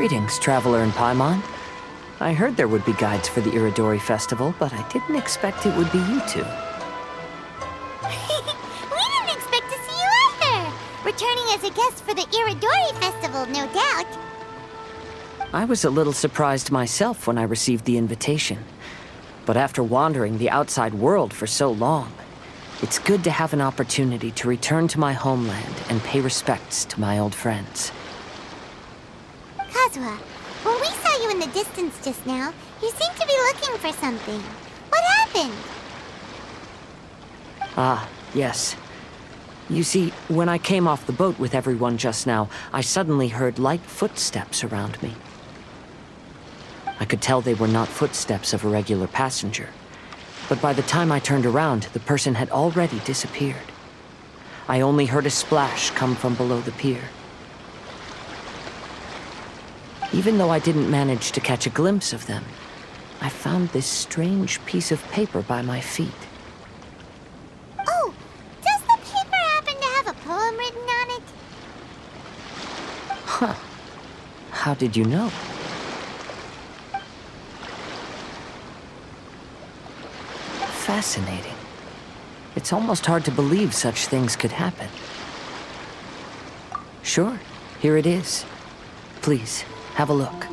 Greetings, traveler in Paimon. I heard there would be guides for the Irodori Festival, but I didn't expect it would be you two. We didn't expect to see you either! Returning as a guest for the Irodori Festival, no doubt. I was a little surprised myself when I received the invitation. But after wandering the outside world for so long, it's good to have an opportunity to return to my homeland and pay respects to my old friends. Kazuha, when we saw you in the distance just now, you seemed to be looking for something. What happened? Ah, yes. You see, when I came off the boat with everyone just now, I suddenly heard light footsteps around me. I could tell they were not footsteps of a regular passenger. But by the time I turned around, the person had already disappeared. I only heard a splash come from below the pier. Even though I didn't manage to catch a glimpse of them, I found this strange piece of paper by my feet. Oh, does the paper happen to have a poem written on it? Huh. How did you know? Fascinating. It's almost hard to believe such things could happen. Sure, here it is. Please, have a look.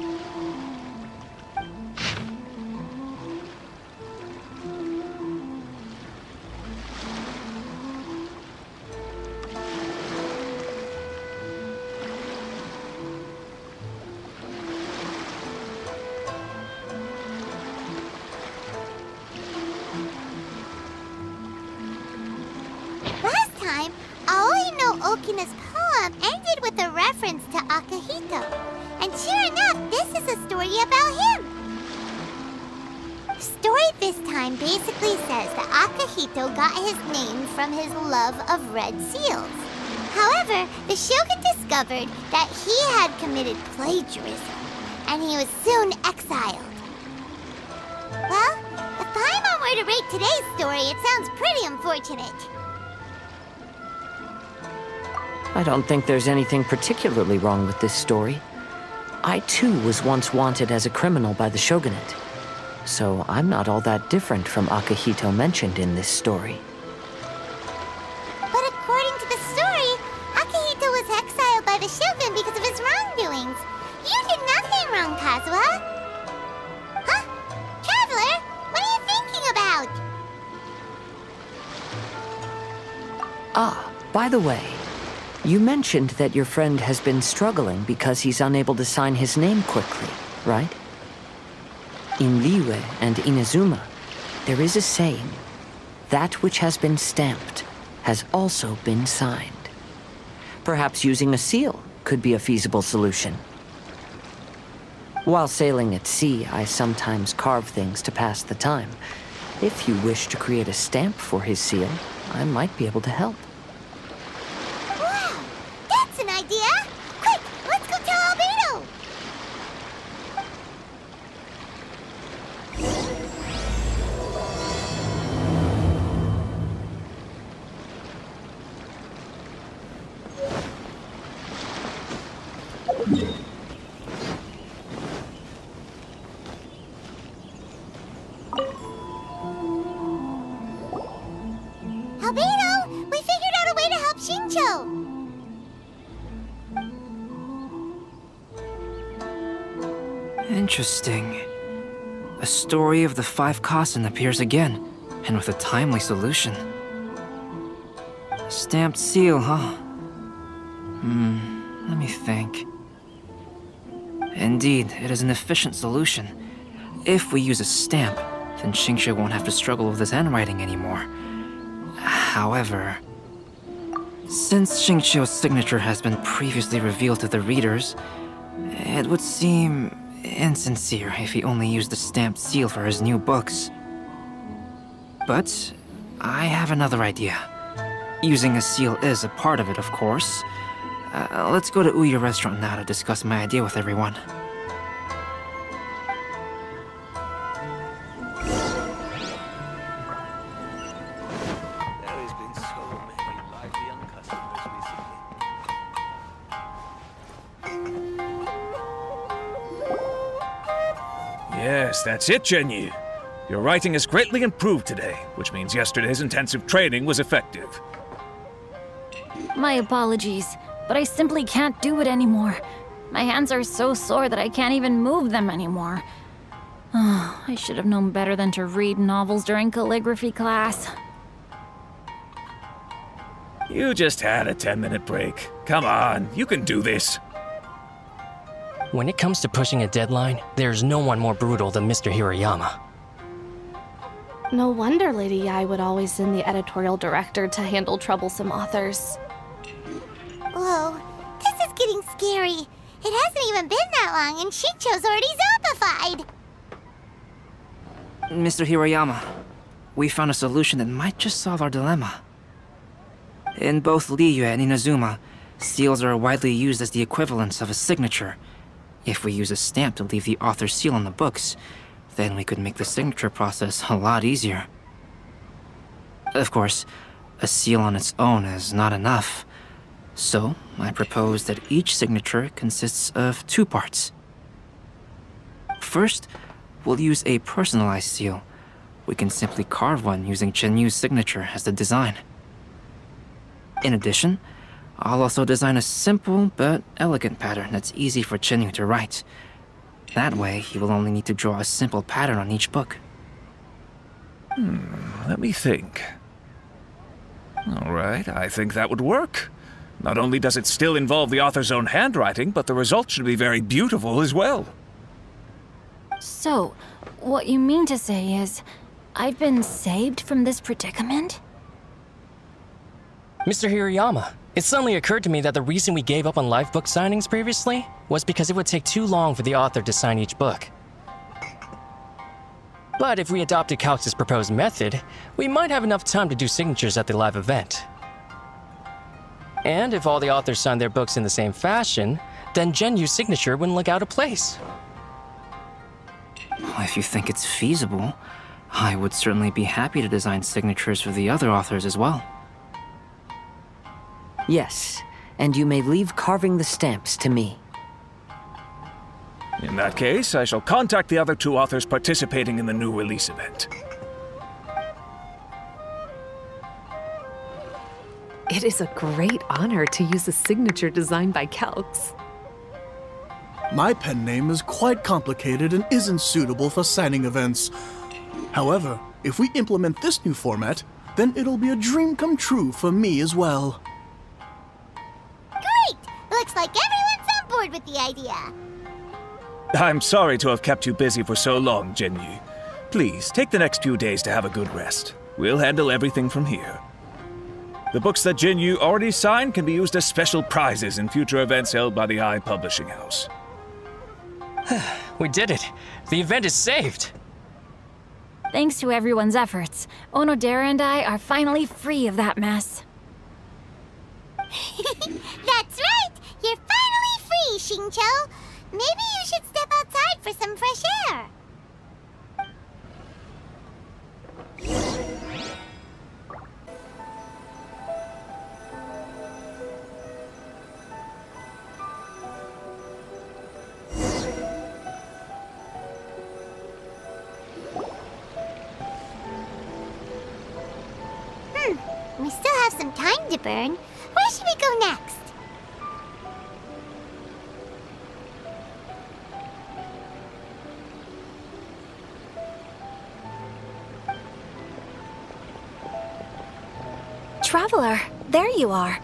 Last time, Aoi no Okina's poem ended with a reference to Akihito. And sure enough, this is a story about him. The story this time basically says that Akihito got his name from his love of red seals. However, the Shogun discovered that he had committed plagiarism, and he was soon exiled. Well, if Paimon were to rate today's story, it sounds pretty unfortunate. I don't think there's anything particularly wrong with this story. I too was once wanted as a criminal by the Shogunate, so I'm not all that different from Akihito mentioned in this story. But according to the story, Akihito was exiled by the Shogun because of his wrongdoings. You did nothing wrong, Kazuha. Huh? Traveler, what are you thinking about? Ah, by the way, you mentioned that your friend has been struggling because he's unable to sign his name quickly, right? In Liyue and Inazuma, there is a saying, that which has been stamped has also been signed. Perhaps using a seal could be a feasible solution. While sailing at sea, I sometimes carve things to pass the time. If you wish to create a stamp for his seal, I might be able to help. That's an idea! Quick, let's go tell Albedo! Albedo, we figured out a way to help Shincho! Interesting. A story of the 5 Kasen appears again, and with a timely solution. A stamped seal, huh? Let me think. Indeed, it is an efficient solution. If we use a stamp, then Xingqiu won't have to struggle with his handwriting anymore. However, since Xingqiu's signature has been previously revealed to the readers, it would seem insincere if he only used the stamped seal for his new books. But I have another idea. Using a seal is a part of it, of course. Let's go to Ouya restaurant now to discuss my idea with everyone. There has been so many lively young customers recently. Yes, that's it, Jinyu. Your writing has greatly improved today, which means yesterday's intensive training was effective. My apologies, but I simply can't do it anymore. My hands are so sore that I can't even move them anymore. Oh, I should have known better than to read novels during calligraphy class. You just had a 10-minute break. Come on, you can do this. When it comes to pushing a deadline, there's no one more brutal than Mr. Hirayama. No wonder Lady Yai would always send the editorial director to handle troublesome authors. Whoa, this is getting scary. It hasn't even been that long and Shincho's already zombified. Mr. Hirayama, we found a solution that might just solve our dilemma. In both Liyue and Inazuma, seals are widely used as the equivalents of a signature. If we use a stamp to leave the author's seal on the books, then we could make the signature process a lot easier. Of course, a seal on its own is not enough. So, I propose that each signature consists of 2 parts. First, we'll use a personalized seal. We can simply carve one using Jinyu's signature as the design. In addition, I'll also design a simple but elegant pattern that's easy for Jinyu to write. That way, he will only need to draw a simple pattern on each book. Let me think. All right, I think that would work. Not only does it still involve the author's own handwriting, but the result should be very beautiful as well. So, what you mean to say is, I've been saved from this predicament? Mr. Hirayama, it suddenly occurred to me that the reason we gave up on live book signings previously was because it would take too long for the author to sign each book. But if we adopted Calx's proposed method, we might have enough time to do signatures at the live event. And if all the authors signed their books in the same fashion, then Jinyu's signature wouldn't look out of place. If you think it's feasible, I would certainly be happy to design signatures for the other authors as well. Yes, and you may leave carving the stamps to me. In that case, I shall contact the other 2 authors participating in the new release event. It is a great honor to use a signature designed by Calx. My pen name is quite complicated and isn't suitable for signing events. However, if we implement this new format, then it'll be a dream come true for me as well. Great! Looks like everyone's on board with the idea. I'm sorry to have kept you busy for so long, Jinyu. Please, take the next few days to have a good rest. We'll handle everything from here. The books that Jinyu already signed can be used as special prizes in future events held by the I Publishing House. We did it! The event is saved! Thanks to everyone's efforts, Onodera and I are finally free of that mess. That's right! You're finally free, Shincho! Maybe you should step outside for some fresh air. We still have some time to burn. Where should we go next? Traveler, there you are.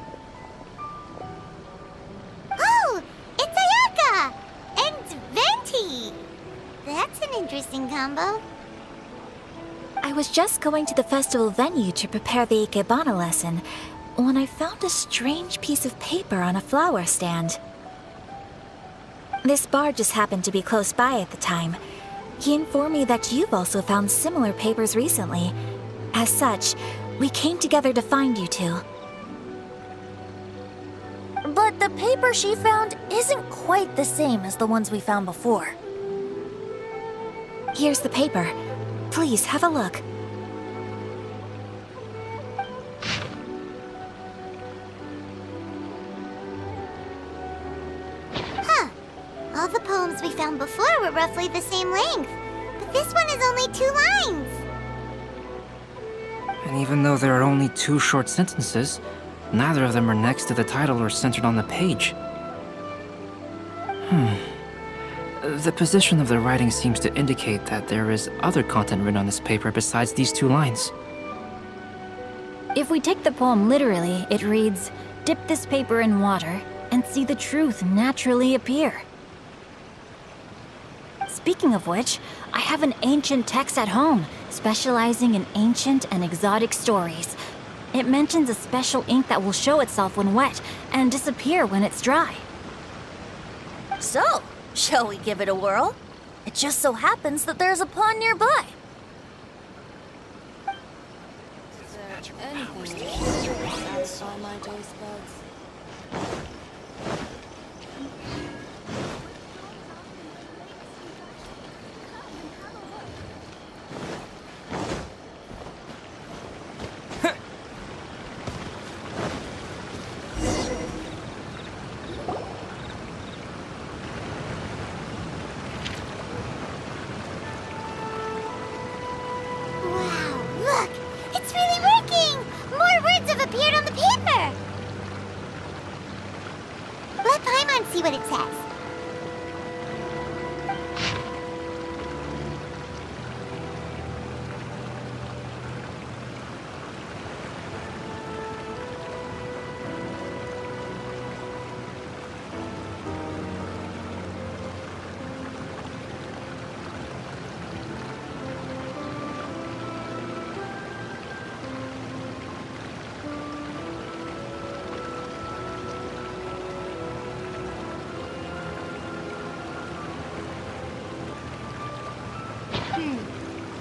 Oh, it's Ayaka! And Venti! That's an interesting combo. I was just going to the festival venue to prepare the Ikebana lesson when I found a strange piece of paper on a flower stand. This bard just happened to be close by at the time. He informed me that you've also found similar papers recently. As such, we came together to find you two. But the paper she found isn't quite the same as the ones we found before. Here's the paper. Please, have a look. Huh. All the poems we found before were roughly the same length. But this one is only 2 lines. And even though there are only 2 short sentences, neither of them are next to the title or centered on the page. The position of the writing seems to indicate that there is other content written on this paper besides these 2 lines. If we take the poem literally, it reads, "Dip this paper in water and see the truth naturally appear." Speaking of which, I have an ancient text at home, specializing in ancient and exotic stories. It mentions a special ink that will show itself when wet and disappear when it's dry. So, shall we give it a whirl? It just so happens that there's a pond nearby. Wow, look! It's really working! More words have appeared on the paper! Let Paimon see what it says.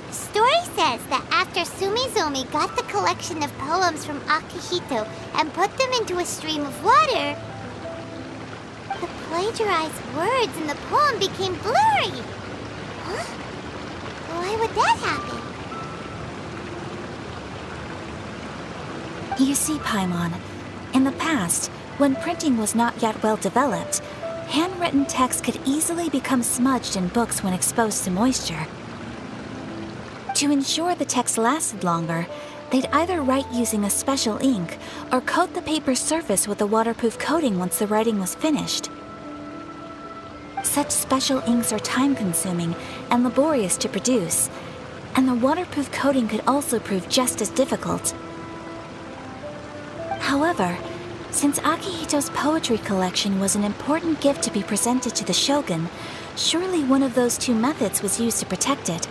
The story says that after Sumizomi got the collection of poems from Akihito and put them into a stream of water, the plagiarized words in the poem became blurry. Huh? Why would that happen? You see, Paimon, in the past, when printing was not yet well developed, handwritten text could easily become smudged in books when exposed to moisture. To ensure the text lasted longer, they'd either write using a special ink or coat the paper's surface with a waterproof coating once the writing was finished. Such special inks are time-consuming and laborious to produce, and the waterproof coating could also prove just as difficult. However, since Akihito's poetry collection was an important gift to be presented to the shogun, surely one of those 2 methods was used to protect it.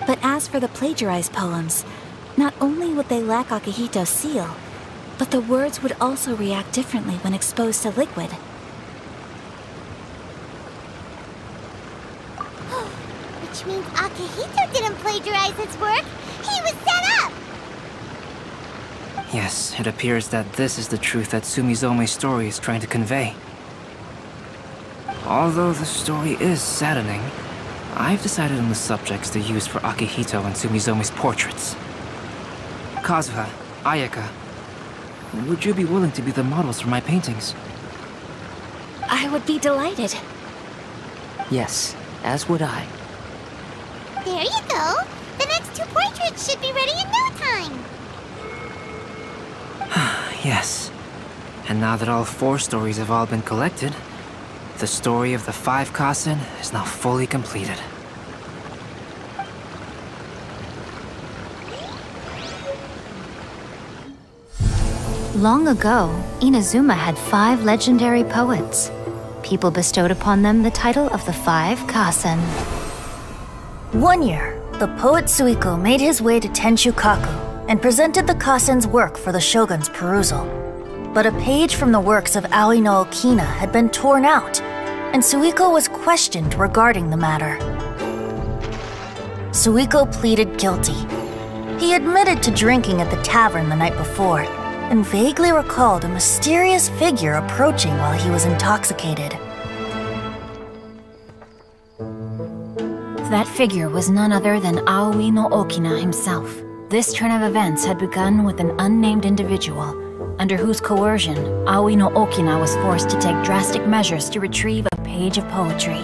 But as for the plagiarized poems, not only would they lack Akihito's seal, but the words would also react differently when exposed to liquid. Which means Akihito didn't plagiarize his work. He was set up! Yes, it appears that this is the truth that Sumizome's story is trying to convey. Although the story is saddening, I've decided on the subjects to use for Akihito and Sumizome's portraits. Kazuha, Ayaka, would you be willing to be the models for my paintings? I would be delighted. Yes, as would I. There you go! The next 2 portraits should be ready in no time! Yes. And now that all 4 stories have all been collected, the story of the 5 Kasen is now fully completed. Long ago, Inazuma had 5 legendary poets. People bestowed upon them the title of the 5 Kasen. One year, the poet Suiko made his way to Tenshukaku and presented the Kasen's work for the shogun's perusal. But a page from the works of Aoi no Okina had been torn out, and Suiko was questioned regarding the matter. Suiko pleaded guilty. He admitted to drinking at the tavern the night before, and vaguely recalled a mysterious figure approaching while he was intoxicated. That figure was none other than Aoi no Okina himself. This turn of events had begun with an unnamed individual, under whose coercion, Aoi no Okina was forced to take drastic measures to retrieve a page of poetry.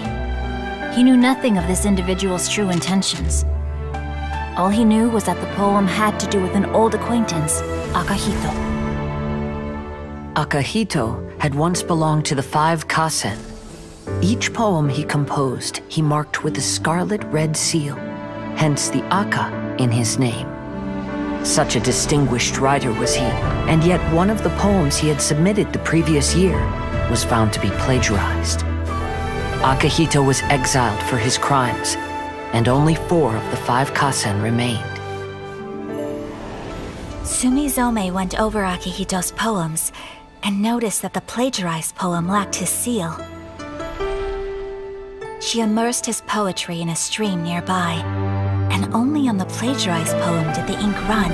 He knew nothing of this individual's true intentions. All he knew was that the poem had to do with an old acquaintance, Akahito. Akahito had once belonged to the 5 Kasen. Each poem he composed, he marked with a scarlet red seal, hence the Aka in his name. Such a distinguished writer was he, and yet one of the poems he had submitted the previous year was found to be plagiarized. Akahito was exiled for his crimes, and only 4 of the 5 Kasen remained. Sumizome went over Akihito's poems and noticed that the plagiarized poem lacked his seal. She immersed his poetry in a stream nearby, and only on the plagiarized poem did the ink run.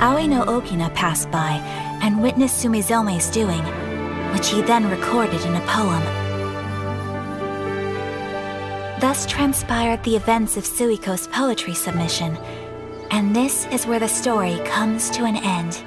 Aoi no Okina passed by and witnessed Sumizome's doing, which he then recorded in a poem. Thus transpired the events of Suiko's poetry submission, and this is where the story comes to an end.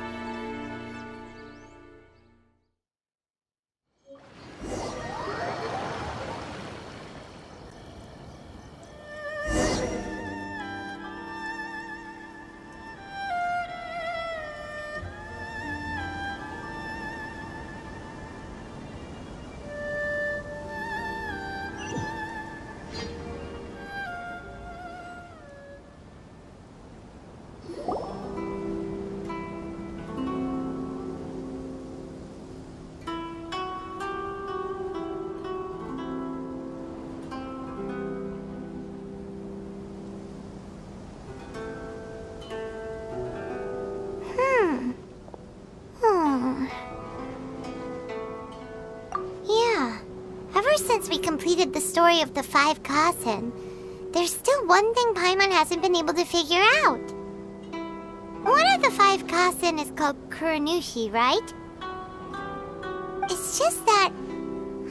Since we completed the story of the 5 Kasen, there's still one thing Paimon hasn't been able to figure out. One of the 5 Kasen is called Kuronushi, right? It's just that,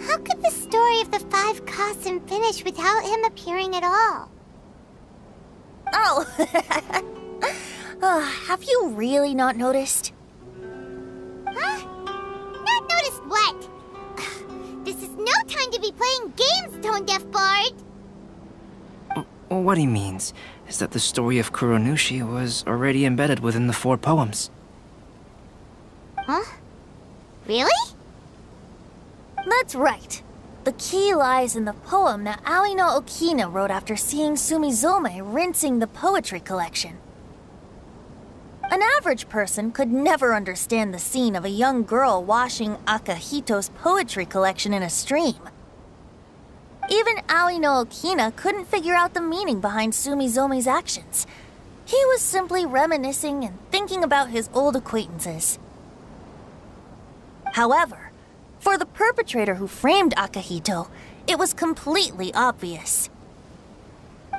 how could the story of the 5 Kasen finish without him appearing at all? Oh! Have you really not noticed? Huh? Not noticed what? This is no time to be playing games, Tone Deaf Bard! What he means is that the story of Kuronushi was already embedded within the 4 poems. Huh? Really? That's right. The key lies in the poem that Aoi no Okina wrote after seeing Sumizome rinsing the poetry collection. An average person could never understand the scene of a young girl washing Akahito's poetry collection in a stream. Even Aoi no Okina couldn't figure out the meaning behind Sumizome's actions. He was simply reminiscing and thinking about his old acquaintances. However, for the perpetrator who framed Akahito, it was completely obvious.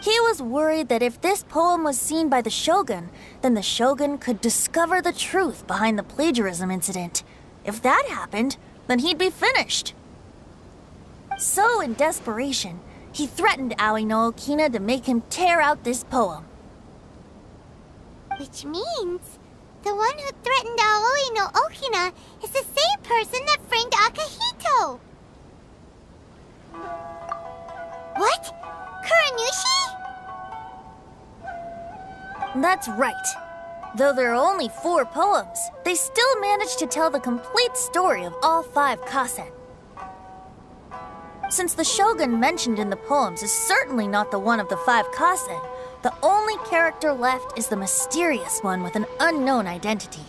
He was worried that if this poem was seen by the Shogun, then the Shogun could discover the truth behind the plagiarism incident. If that happened, then he'd be finished. So, in desperation, he threatened Aoi no Okina to make him tear out this poem. Which means, the one who threatened Aoi no Okina is the same person that framed Akahito! What? Kuronushi? That's right. Though there are only 4 poems, they still managed to tell the complete story of all 5 Kasen. Since the Shogun mentioned in the poems is certainly not the one of the 5 Kasen, the only character left is the mysterious one with an unknown identity.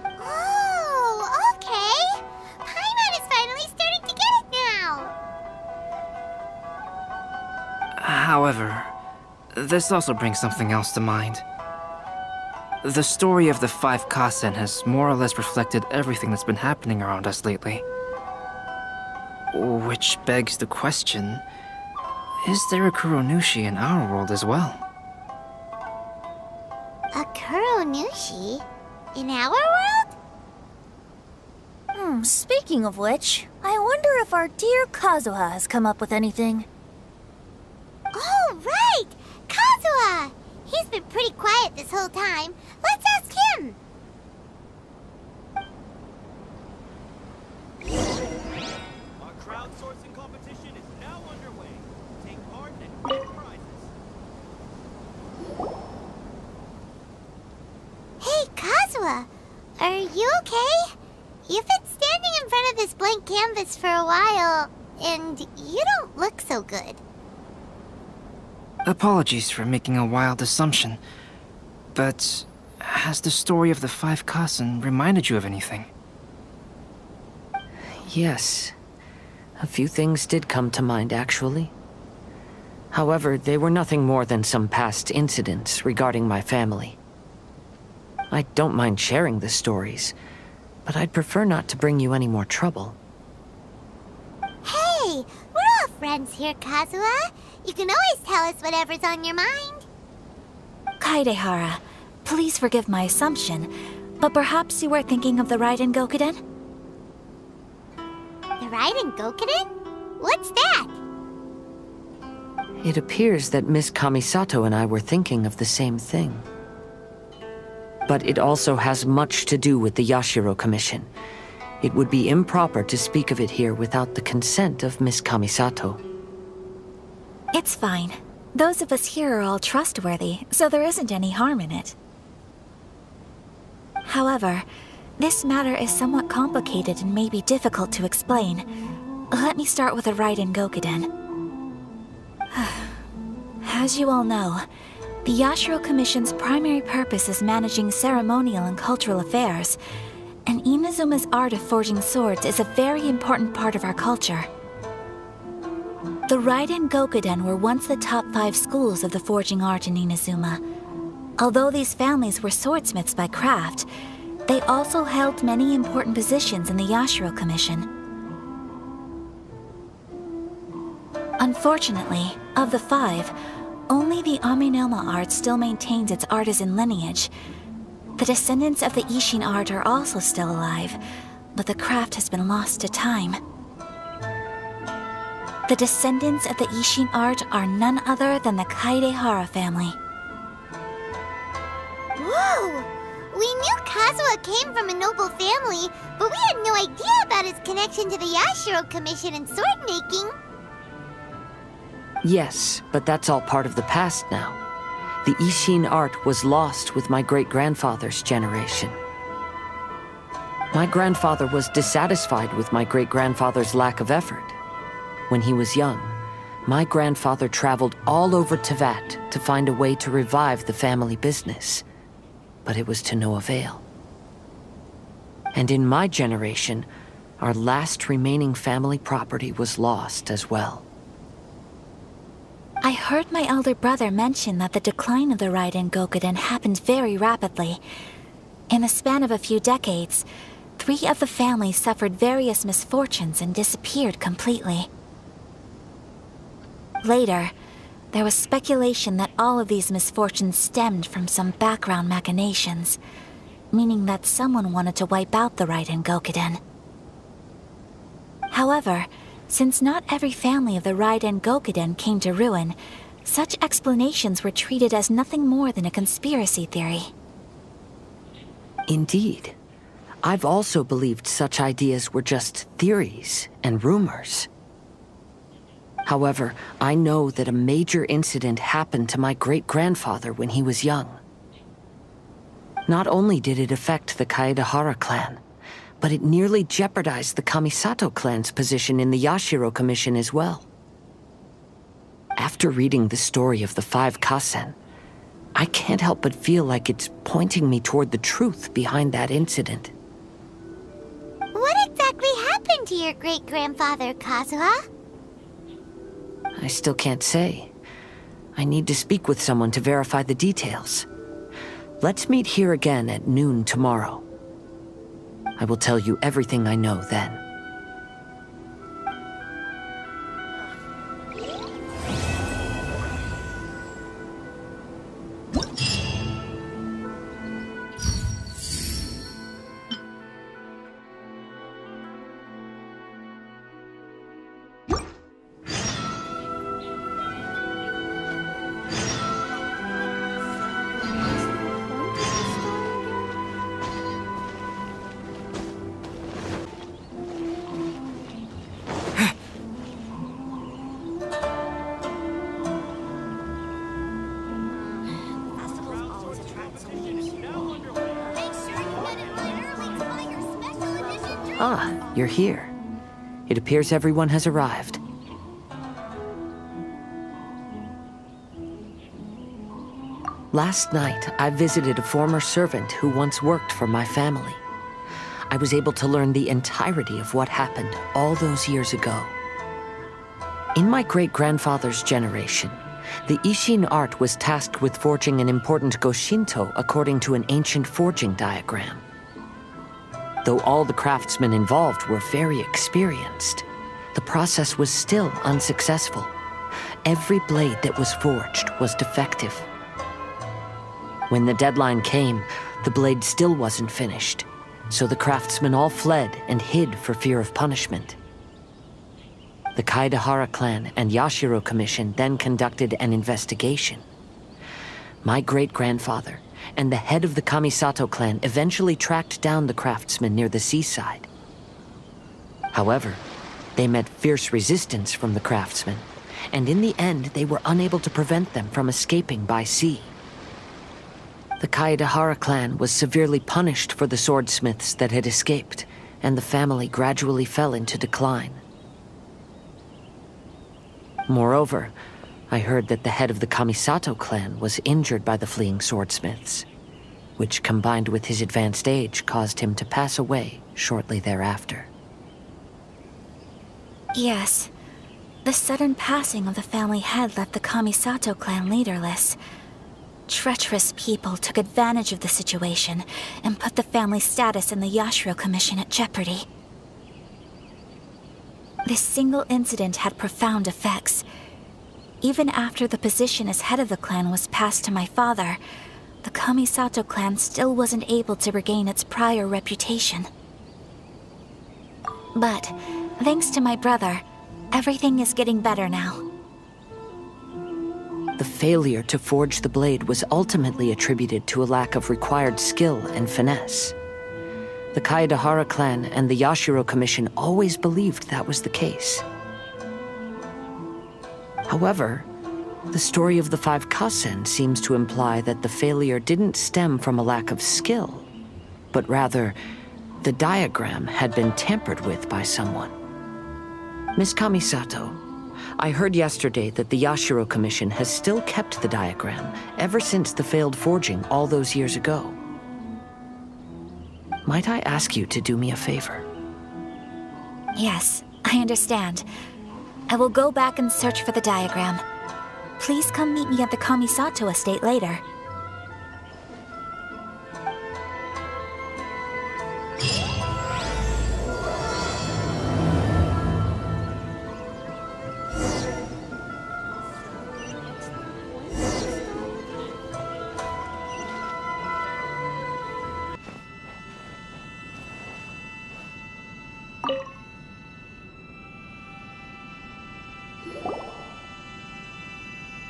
Oh, okay! Paimon is finally starting to get it now! However, this also brings something else to mind. The story of the 5 Kasen has more or less reflected everything that's been happening around us lately. Which begs the question, is there a Kuronushi in our world as well? A Kuronushi? In our world? Speaking of which, I wonder if our dear Kazuha has come up with anything. Oh, right! Kazuha! He's been pretty quiet this whole time. Let's ask him! crowdsourcing competition is now underway. Take part and win prizes. Hey, Kazuha! Are you okay? You've been standing in front of this blank canvas for a while, and you don't look so good. Apologies for making a wild assumption, but has the story of the 5 Kasen reminded you of anything? Yes. A few things did come to mind, actually. However, they were nothing more than some past incidents regarding my family. I don't mind sharing the stories, but I'd prefer not to bring you any more trouble. Hey, we're all friends here, Kazuha. You can always tell us whatever's on your mind. Kaidehara, please forgive my assumption, but perhaps you were thinking of the Raiden Gokuden? The Raiden Gokuden? What's that? It appears that Miss Kamisato and I were thinking of the same thing. But it also has much to do with the Yashiro Commission. It would be improper to speak of it here without the consent of Miss Kamisato. It's fine. Those of us here are all trustworthy, so there isn't any harm in it. However, this matter is somewhat complicated and may be difficult to explain. Let me start with the Raiden Gokuden. As you all know, the Yashiro Commission's primary purpose is managing ceremonial and cultural affairs, and Inazuma's art of forging swords is a very important part of our culture. The Raiden Gokuden were once the top 5 schools of the forging art in Inazuma. Although these families were swordsmiths by craft, they also held many important positions in the Yashiro Commission. Unfortunately, of the 5, only the Aminoma art still maintains its artisan lineage. The descendants of the Ishin art are also still alive, but the craft has been lost to time. The descendants of the Ishin art are none other than the Kaidehara family. Whoa! We knew Kazuha came from a noble family, but we had no idea about his connection to the Yashiro Commission and sword making. Yes, but that's all part of the past now. The Ishin art was lost with my great-grandfather's generation. My grandfather was dissatisfied with my great-grandfather's lack of effort. When he was young, my grandfather traveled all over Tevat to find a way to revive the family business, but it was to no avail. And in my generation, our last remaining family property was lost as well. I heard my elder brother mention that the decline of the Raiden Gokuden happened very rapidly. In the span of a few decades, 3 of the families suffered various misfortunes and disappeared completely. Later, there was speculation that all of these misfortunes stemmed from some background machinations, meaning that someone wanted to wipe out the Raiden Gokuden. However, since not every family of the Raiden Gokuden came to ruin, such explanations were treated as nothing more than a conspiracy theory. Indeed. I've also believed such ideas were just theories and rumors. However, I know that a major incident happened to my great-grandfather when he was young. Not only did it affect the Kaedehara clan, but it nearly jeopardized the Kamisato clan's position in the Yashiro Commission as well. After reading the story of the 5 Kasen, I can't help but feel like it's pointing me toward the truth behind that incident. What exactly happened to your great-grandfather, Kazuha? I still can't say. I need to speak with someone to verify the details. Let's meet here again at noon tomorrow. I will tell you everything I know then. Ah, you're here. It appears everyone has arrived. Last night, I visited a former servant who once worked for my family. I was able to learn the entirety of what happened all those years ago. In my great-grandfather's generation, the Ishin art was tasked with forging an important Goshinto according to an ancient forging diagram. Though all the craftsmen involved were very experienced, the process was still unsuccessful. Every blade that was forged was defective. When the deadline came, the blade still wasn't finished, so the craftsmen all fled and hid for fear of punishment. The Kaedahara clan and Yashiro Commission then conducted an investigation. My great-grandfather and the head of the Kamisato clan eventually tracked down the craftsmen near the seaside. However, they met fierce resistance from the craftsmen, and in the end they were unable to prevent them from escaping by sea. The Kaedahara clan was severely punished for the swordsmiths that had escaped, and the family gradually fell into decline. Moreover, I heard that the head of the Kamisato clan was injured by the fleeing swordsmiths, which combined with his advanced age caused him to pass away shortly thereafter. Yes. The sudden passing of the family head left the Kamisato clan leaderless. Treacherous people took advantage of the situation and put the family's status in the Yashiro Commission at jeopardy. This single incident had profound effects. Even after the position as head of the clan was passed to my father, the Kamisato clan still wasn't able to regain its prior reputation. But, thanks to my brother, everything is getting better now. The failure to forge the blade was ultimately attributed to a lack of required skill and finesse. The Kaedahara clan and the Yashiro Commission always believed that was the case. However, the story of the 5 Kasen seems to imply that the failure didn't stem from a lack of skill, but rather, the diagram had been tampered with by someone. Miss Kamisato, I heard yesterday that the Yashiro Commission has still kept the diagram ever since the failed forging all those years ago. Might I ask you to do me a favor? Yes, I understand. I will go back and search for the diagram. Please come meet me at the Kamisato estate later.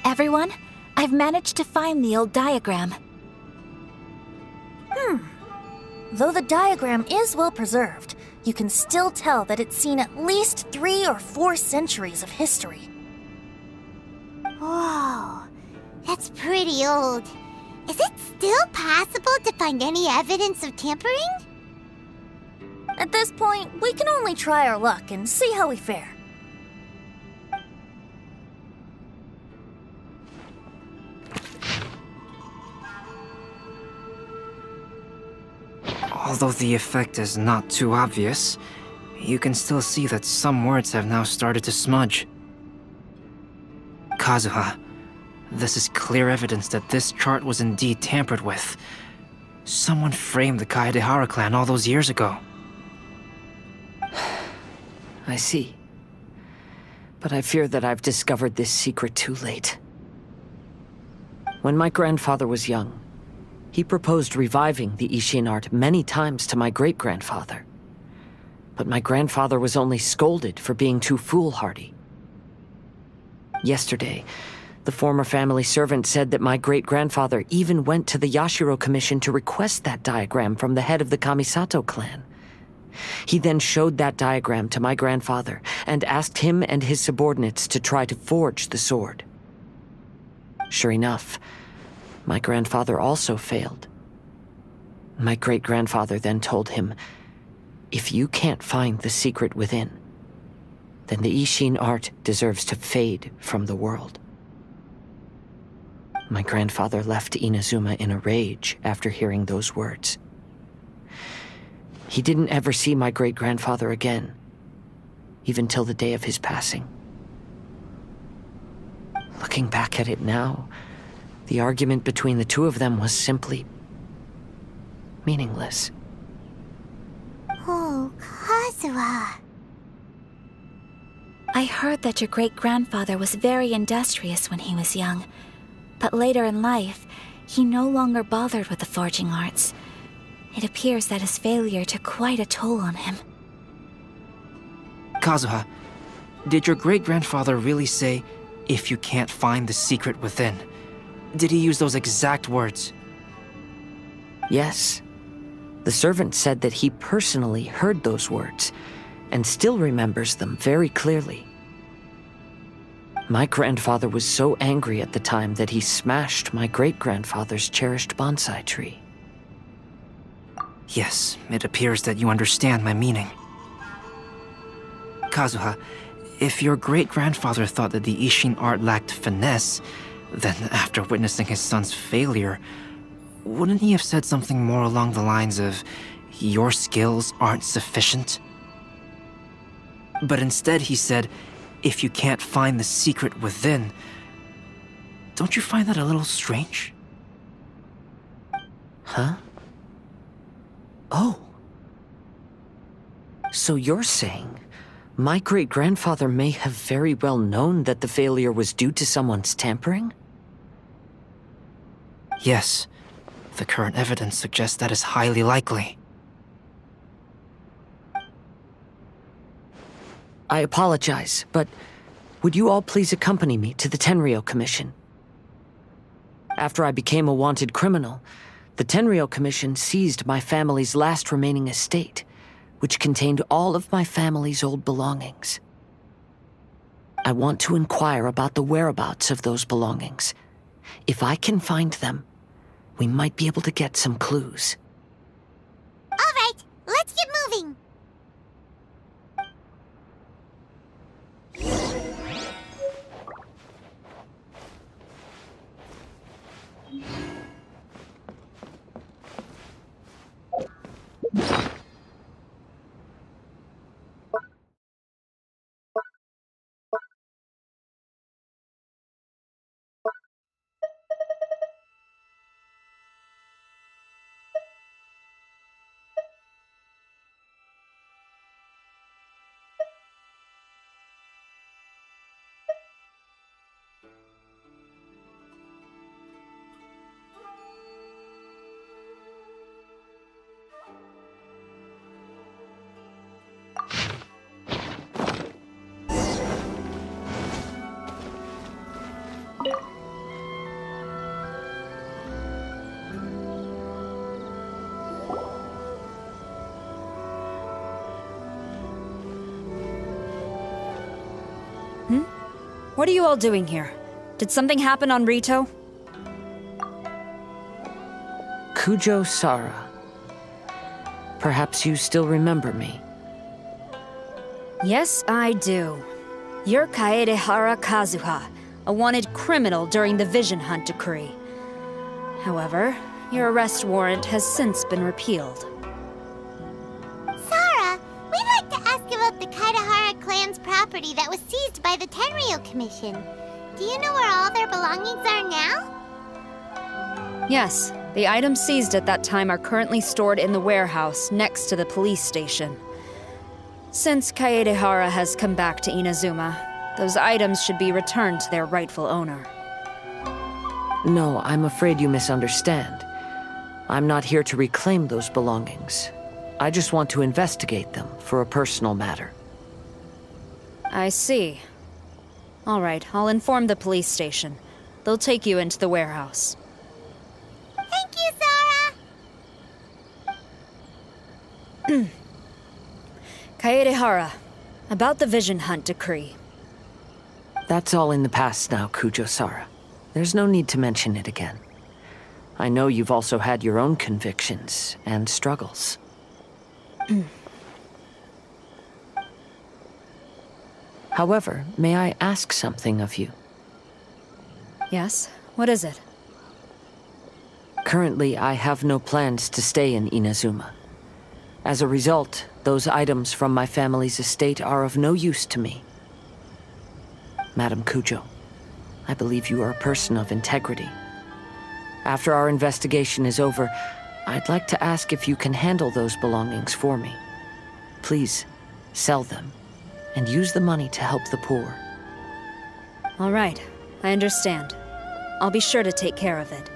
Everyone, I've managed to find the old diagram. Though the diagram is well preserved, you can still tell that it's seen at least 3 or 4 centuries of history. Whoa, that's pretty old. Is it still possible to find any evidence of tampering? At this point, we can only try our luck and see how we fare. Although the effect is not too obvious, you can still see that some words have now started to smudge. Kazuha, this is clear evidence that this chart was indeed tampered with. Someone framed the Kaedahara clan all those years ago. I see. But I fear that I've discovered this secret too late. When my grandfather was young, he proposed reviving the Ishin art many times to my great-grandfather. But my grandfather was only scolded for being too foolhardy. Yesterday, the former family servant said that my great-grandfather even went to the Yashiro Commission to request that diagram from the head of the Kamisato clan. He then showed that diagram to my grandfather and asked him and his subordinates to try to forge the sword. Sure enough, my grandfather also failed. My great-grandfather then told him, If you can't find the secret within, then the Ishin art deserves to fade from the world. My grandfather left Inazuma in a rage after hearing those words. He didn't ever see my great-grandfather again, even till the day of his passing. Looking back at it now, the argument between the two of them was simply meaningless. Oh, Kazuha. I heard that your great-grandfather was very industrious when he was young, but later in life, he no longer bothered with the forging arts. It appears that his failure took quite a toll on him. Kazuha, did your great-grandfather really say, "If you can't find the secret within"? Did he use those exact words? Yes. The servant said that he personally heard those words, and still remembers them very clearly. My grandfather was so angry at the time that he smashed my great-grandfather's cherished bonsai tree. Yes, it appears that you understand my meaning. Kazuha, if your great-grandfather thought that the Ishin art lacked finesse, then after witnessing his son's failure, wouldn't he have said something more along the lines of, "Your skills aren't sufficient"? But instead he said, "If you can't find the secret within." Don't you find that a little strange? Huh? Oh. So you're saying my great-grandfather may have very well known that the failure was due to someone's tampering? Yes. The current evidence suggests that is highly likely. I apologize, but would you all please accompany me to the Tenryou Commission? After I became a wanted criminal, the Tenryou Commission seized my family's last remaining estate, which contained all of my family's old belongings. I want to inquire about the whereabouts of those belongings. If I can find them, we might be able to get some clues. All right, let's get moving. What are you all doing here? Did something happen on Rito? Kujo Sara. Perhaps you still remember me. Yes, I do. You're Kaedehara Kazuha, a wanted criminal during the Vision Hunt decree. However, your arrest warrant has since been repealed. Sara, we'd like to ask about the Kaedehara clan's property that was seized by the Tenryou Commission. Do you know where all their belongings are now? Yes, the items seized at that time are currently stored in the warehouse next to the police station. Since Kaedehara has come back to Inazuma, those items should be returned to their rightful owner. No, I'm afraid you misunderstand. I'm not here to reclaim those belongings. I just want to investigate them for a personal matter. I see. All right, I'll inform the police station. They'll take you into the warehouse. Thank you, Sara! Kaedehara, about the Vision Hunt decree. That's all in the past now, Kujo-Sara. There's no need to mention it again. I know you've also had your own convictions and struggles. However, may I ask something of you? Yes? What is it? Currently, I have no plans to stay in Inazuma. As a result, those items from my family's estate are of no use to me. Madam Kujo, I believe you are a person of integrity. After our investigation is over, I'd like to ask if you can handle those belongings for me. Please, sell them, and use the money to help the poor. All right, I understand. I'll be sure to take care of it.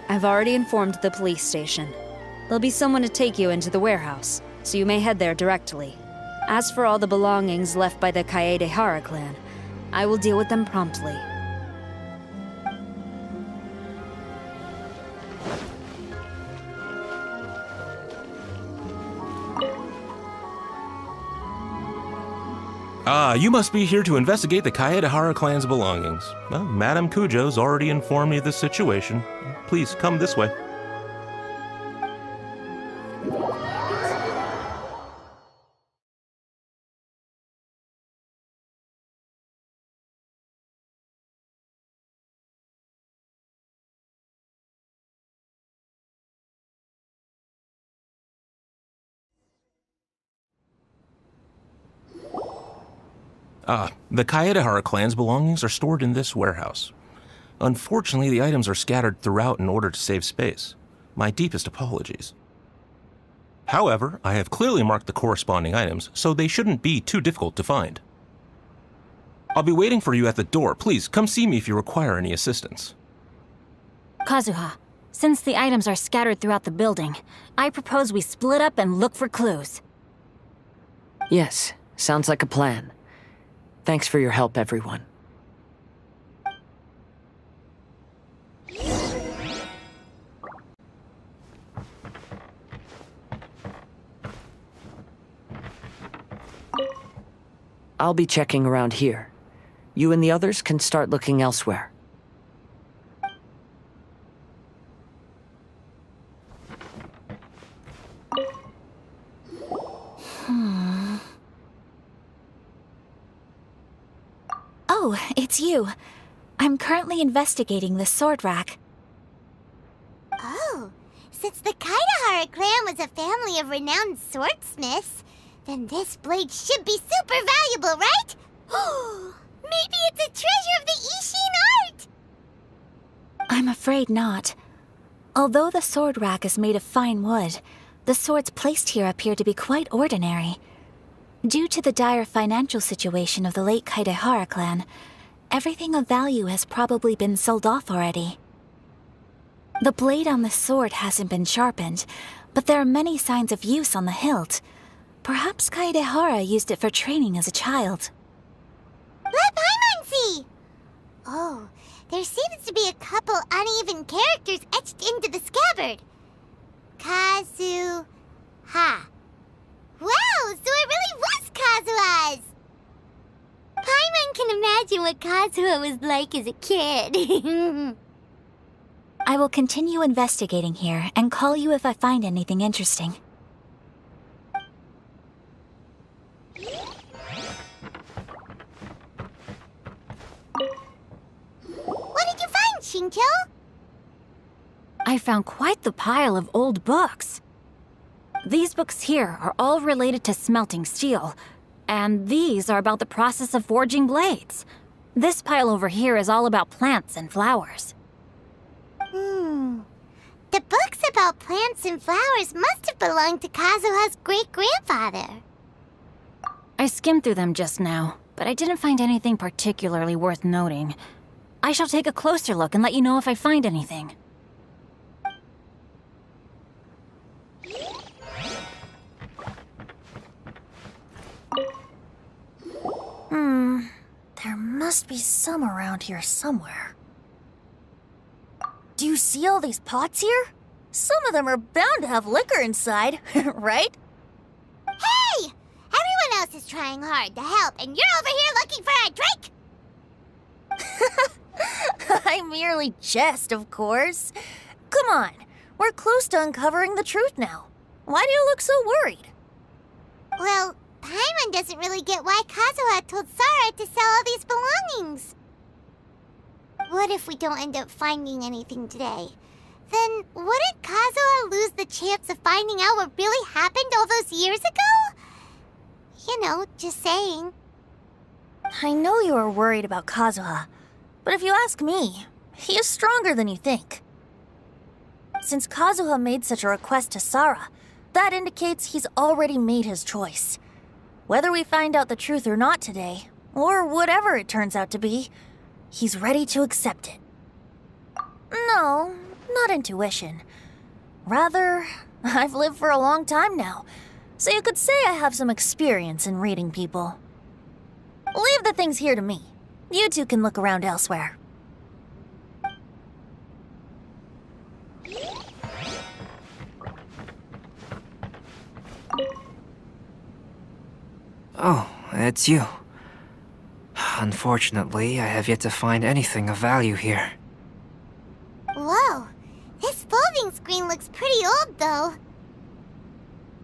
I've already informed the police station. There'll be someone to take you into the warehouse, so you may head there directly. As for all the belongings left by the Kaedehara clan, I will deal with them promptly. You must be here to investigate the Kaedehara clan's belongings. Well, Madame Kujo's already informed me of the situation. Please come this way. The Kaedehara clan's belongings are stored in this warehouse. Unfortunately, the items are scattered throughout in order to save space. My deepest apologies. However, I have clearly marked the corresponding items, so they shouldn't be too difficult to find. I'll be waiting for you at the door. Please, come see me if you require any assistance. Kazuha, since the items are scattered throughout the building, I propose we split up and look for clues. Yes, sounds like a plan. Thanks for your help, everyone. I'll be checking around here. You and the others can start looking elsewhere. Oh, it's you. I'm currently investigating the sword rack. Oh, since the Kaedehara clan was a family of renowned swordsmiths, then this blade should be super valuable, right? Maybe it's a treasure of the Ishin art! I'm afraid not. Although the sword rack is made of fine wood, the swords placed here appear to be quite ordinary. Due to the dire financial situation of the late Kaedehara clan, everything of value has probably been sold off already. The blade on the sword hasn't been sharpened, but there are many signs of use on the hilt. Perhaps Kaedehara used it for training as a child. Let Paimon see! Oh, there seems to be a couple uneven characters etched into the scabbard. Kazuha. Wow, so it really was Kazuha's! Paimon can imagine what Kazuha was like as a kid. I will continue investigating here and call you if I find anything interesting. What did you find, Shincho? I found quite the pile of old books. These books here are all related to smelting steel, and these are about the process of forging blades. This pile over here is all about plants and flowers. The books about plants and flowers must have belonged to Kazuha's great-grandfather. I skimmed through them just now, but I didn't find anything particularly worth noting. I shall take a closer look and let you know if I find anything. There must be some around here somewhere. Do you see all these pots here? Some of them are bound to have liquor inside, right? Hey! Everyone else is trying hard to help, and you're over here looking for a drink? I merely jest, of course. Come on, We're close to uncovering the truth now. Why do you look so worried? Well, Paimon doesn't really get why Kazuha told Sarah to sell all these belongings. What if we don't end up finding anything today? Then wouldn't Kazuha lose the chance of finding out what really happened all those years ago? You know, just saying. I know you are worried about Kazuha, but if you ask me, he is stronger than you think. Since Kazuha made such a request to Sarah, that indicates he's already made his choice. Whether we find out the truth or not today, or whatever it turns out to be, he's ready to accept it. No, not intuition. Rather, I've lived for a long time now, so you could say I have some experience in reading people. Leave the things here to me. You two can look around elsewhere. Oh, it's you. Unfortunately, I have yet to find anything of value here. Whoa, this folding screen looks pretty old though.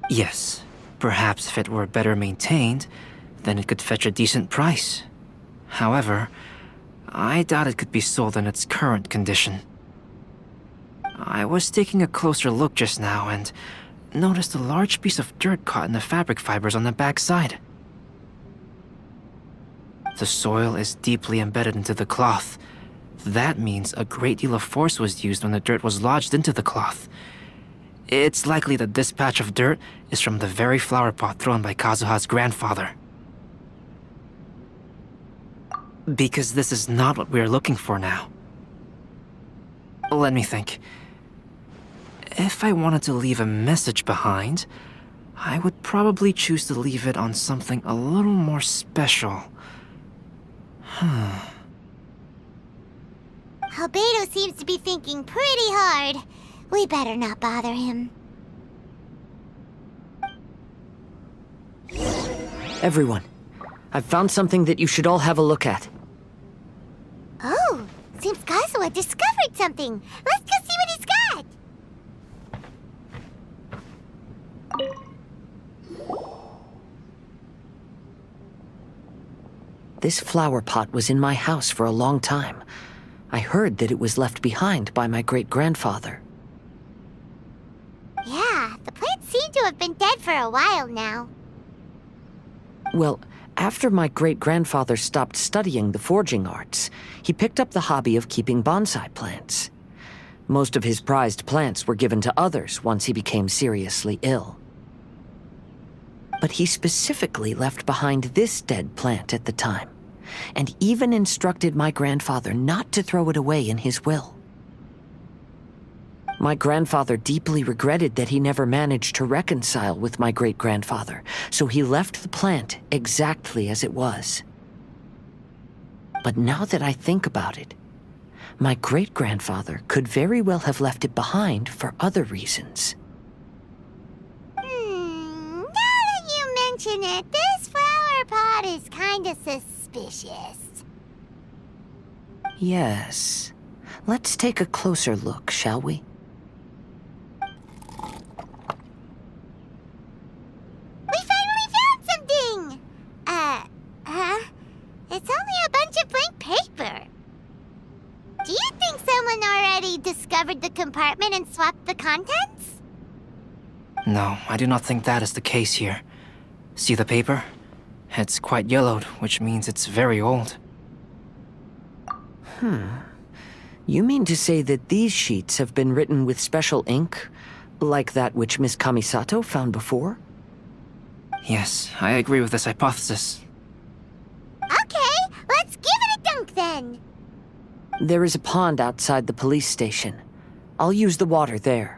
Yes, perhaps if it were better maintained, then it could fetch a decent price. However, I doubt it could be sold in its current condition. I was taking a closer look just now and noticed a large piece of dirt caught in the fabric fibers on the back side. The soil is deeply embedded into the cloth. That means a great deal of force was used when the dirt was lodged into the cloth. It's likely that this patch of dirt is from the very flower pot thrown by Kazuha's grandfather. Because this is not what we are looking for now. Let me think. If I wanted to leave a message behind, I would probably choose to leave it on something a little more special. Albedo seems to be thinking pretty hard. We better not bother him. Everyone, I've found something that you should all have a look at. Oh, seems Kazuha discovered something. Let's go see what he's got. This flower pot was in my house for a long time. I heard that it was left behind by my great-grandfather. Yeah, the plants seem to have been dead for a while now. Well, after my great-grandfather stopped studying the forging arts, he picked up the hobby of keeping bonsai plants. Most of his prized plants were given to others once he became seriously ill. But he specifically left behind this dead plant at the time, and even instructed my grandfather not to throw it away in his will. My grandfather deeply regretted that he never managed to reconcile with my great-grandfather, so he left the plant exactly as it was. But now that I think about it, my great-grandfather could very well have left it behind for other reasons. Now that you mention it, this flower pot is kinda suspicious. Yes. Let's take a closer look, shall we? We finally found something! It's only a bunch of blank paper. Do you think someone already discovered the compartment and swapped the contents? No, I do not think that is the case here. See the paper? It's quite yellowed, which means it's very old. You mean to say that these sheets have been written with special ink, like that which Miss Kamisato found before? Yes, I agree with this hypothesis. Okay, let's give it a dunk then. There is a pond outside the police station. I'll use the water there.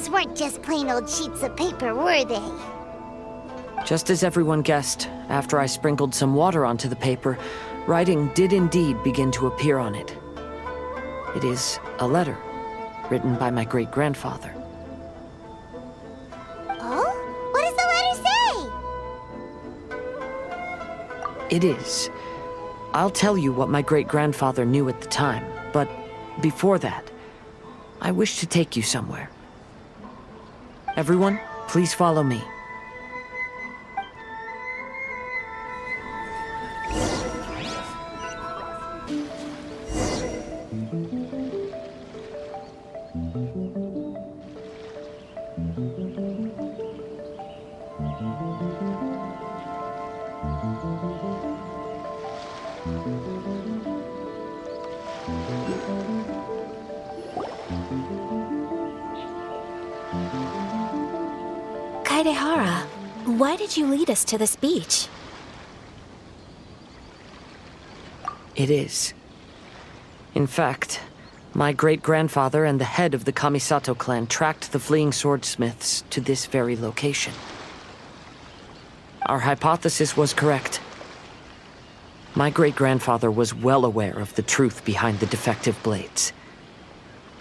These weren't just plain old sheets of paper, were they? Just as everyone guessed, after I sprinkled some water onto the paper, writing did indeed begin to appear on it. It is a letter, written by my great-grandfather. Oh? What does the letter say? It is. I'll tell you what my great-grandfather knew at the time, but before that, I wish to take you somewhere. Everyone, please follow me. Kaedehara, why did you lead us to this beach? It is. In fact, my great-grandfather and the head of the Kamisato clan tracked the fleeing swordsmiths to this very location. Our hypothesis was correct. My great-grandfather was well aware of the truth behind the defective blades.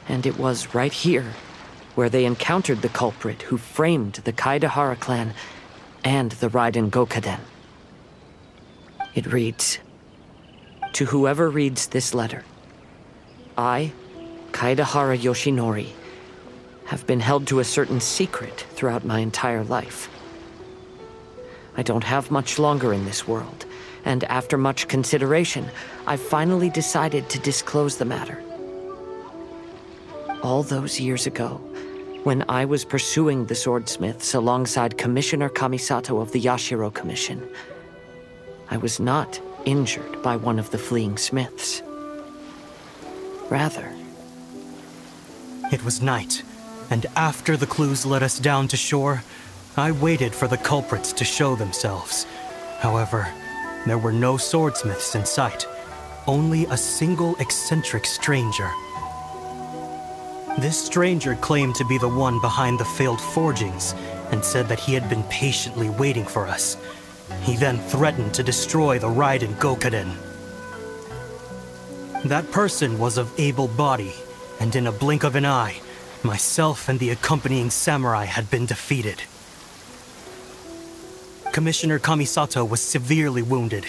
And it was right here where they encountered the culprit who framed the Kaedehara clan and the Raiden Gokaden. It reads, "To whoever reads this letter, I, Kaedehara Yoshinori, have been held to a certain secret throughout my entire life. I don't have much longer in this world, and after much consideration, I've finally decided to disclose the matter. All those years ago, when I was pursuing the swordsmiths alongside Commissioner Kamisato of the Yashiro Commission, I was not injured by one of the fleeing smiths. Rather, it was night, and after the clues led us down to shore, I waited for the culprits to show themselves. However, there were no swordsmiths in sight, only a single eccentric stranger. This stranger claimed to be the one behind the failed forgings and said that he had been patiently waiting for us. He then threatened to destroy the Raiden Gokaden. That person was of able body, and in a blink of an eye, myself and the accompanying samurai had been defeated. Commissioner Kamisato was severely wounded,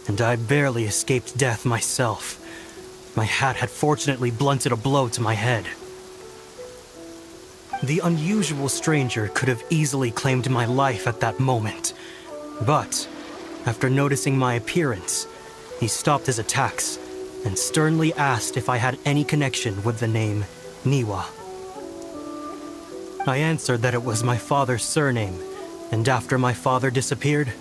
and I barely escaped death myself. My hat had fortunately blunted a blow to my head. The unusual stranger could have easily claimed my life at that moment. But, after noticing my appearance, he stopped his attacks and sternly asked if I had any connection with the name Niwa. I answered that it was my father's surname, and after my father disappeared,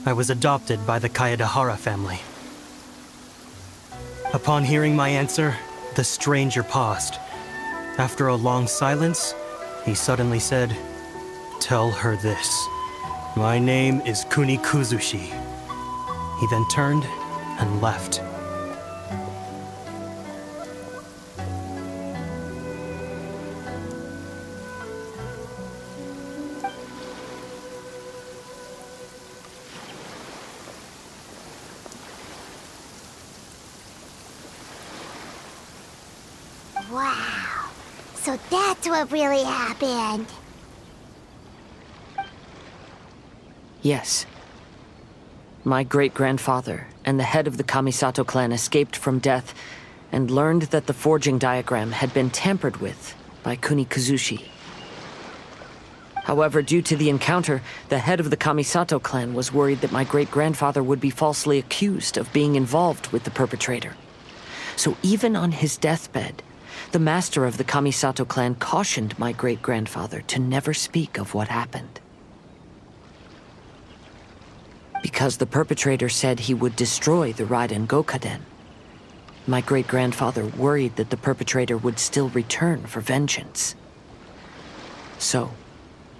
I was adopted by the Kaedehara family. Upon hearing my answer, the stranger paused. After a long silence, he suddenly said, "Tell her this. My name is Kuni Kuzushi." He then turned and left. Wow. So that's what really happened. yes. My great-grandfather and the head of the Kamisato clan escaped from death and learned that the forging diagram had been tampered with by Kuni Kuzushi. However, due to the encounter, the head of the Kamisato clan was worried that my great-grandfather would be falsely accused of being involved with the perpetrator. So even on his deathbed, the master of the Kamisato clan cautioned my great-grandfather to never speak of what happened. Because the perpetrator said he would destroy the Raiden Gokaden, my great-grandfather worried that the perpetrator would still return for vengeance. So,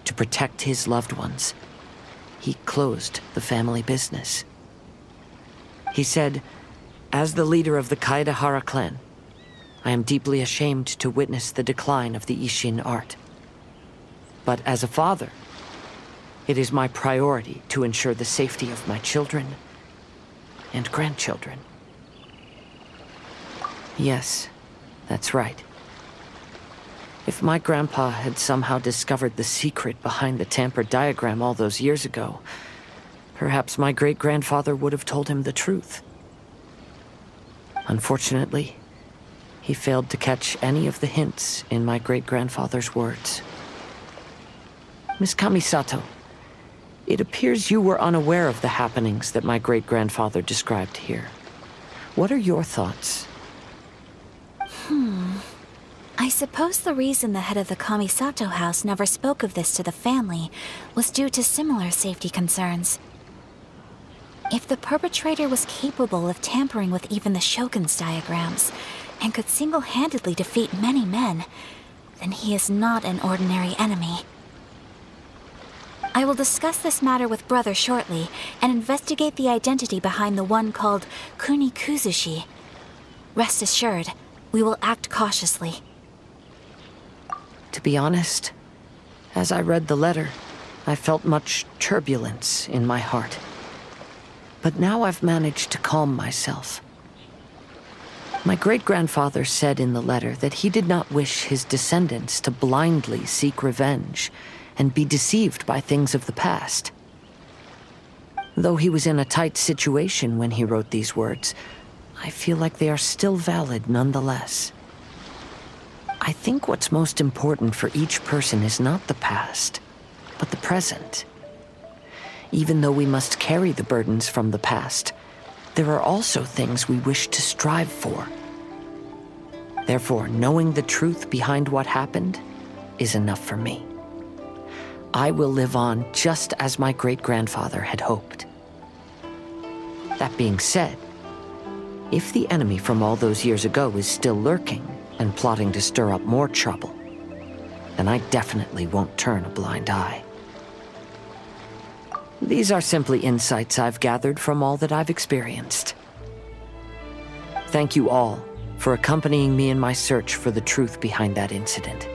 to protect his loved ones, he closed the family business. He said, "As the leader of the Kaedehara clan, I am deeply ashamed to witness the decline of the Ishin art. But as a father, it is my priority to ensure the safety of my children and grandchildren. Yes, that's right. If my grandpa had somehow discovered the secret behind the tampered diagram all those years ago, perhaps my great-grandfather would have told him the truth. Unfortunately, he failed to catch any of the hints in my great-grandfather's words. Miss Kamisato, it appears you were unaware of the happenings that my great-grandfather described here. What are your thoughts? I suppose the reason the head of the Kamisato house never spoke of this to the family was due to similar safety concerns. If the perpetrator was capable of tampering with even the Shogun's diagrams, and could single-handedly defeat many men, then he is not an ordinary enemy. I will discuss this matter with Brother shortly, and investigate the identity behind the one called Kunikuzushi. Rest assured, we will act cautiously. To be honest, as I read the letter, I felt much turbulence in my heart. But now I've managed to calm myself. My great-grandfather said in the letter that he did not wish his descendants to blindly seek revenge and be deceived by things of the past. Though he was in a tight situation when he wrote these words, I feel like they are still valid nonetheless. I think what's most important for each person is not the past, but the present. Even though we must carry the burdens from the past, there are also things we wish to strive for. Therefore, knowing the truth behind what happened is enough for me. I will live on just as my great-grandfather had hoped. That being said, if the enemy from all those years ago is still lurking and plotting to stir up more trouble, then I definitely won't turn a blind eye. These are simply insights I've gathered from all that I've experienced. Thank you all for accompanying me in my search for the truth behind that incident.